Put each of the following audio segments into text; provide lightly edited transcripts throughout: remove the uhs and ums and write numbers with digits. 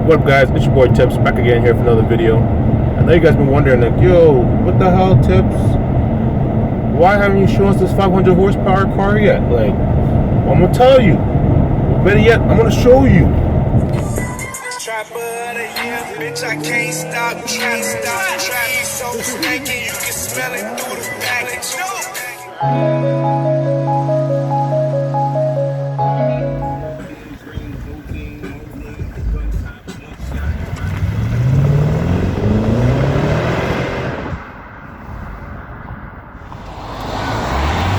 What up, guys? It's your boy Tips back again here for another video. I know you guys been wondering, like, yo, what the hell, Tips? Why haven't you shown us this 500 horsepower car yet? Like, well, I'm gonna tell you. Better yet, I'm gonna show you. Bitch, I can't stop, so stanky, you can smell it through the package.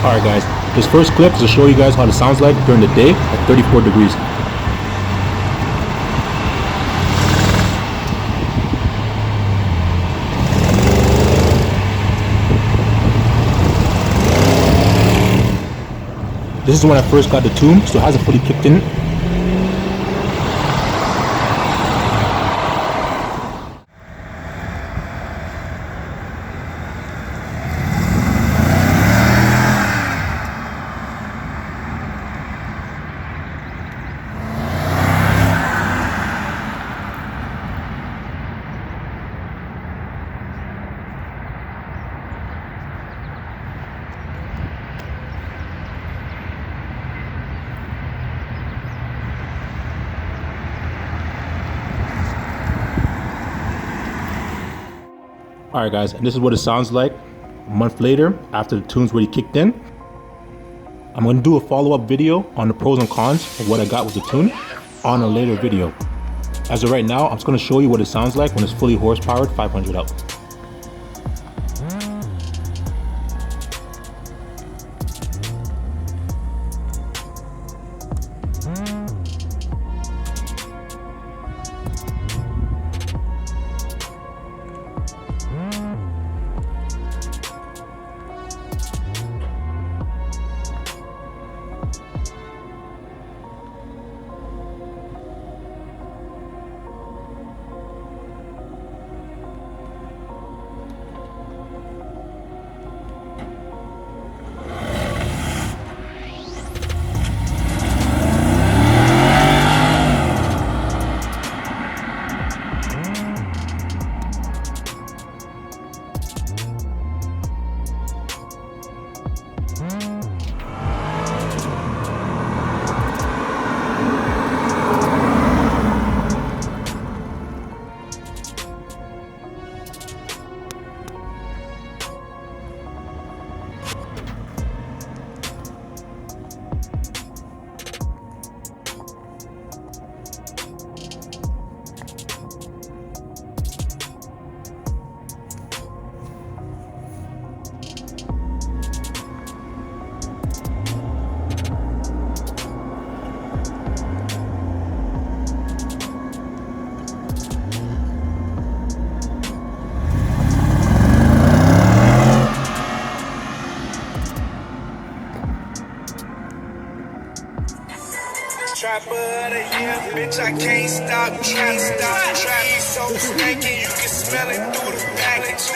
Alright guys, this first clip is to show you guys how it sounds like during the day at 34 degrees. This is when I first got the tune, so it hasn't fully kicked in. Alright guys, and this is what it sounds like a month later after the tune's already kicked in. I'm going to do a follow-up video on the pros and cons of what I got with the tune on a later video. As of right now, I'm just going to show you what it sounds like when it's fully horsepowered 500 out. Trapper of the year, bitch, I can't stop, so stanky, you can smell it through the package.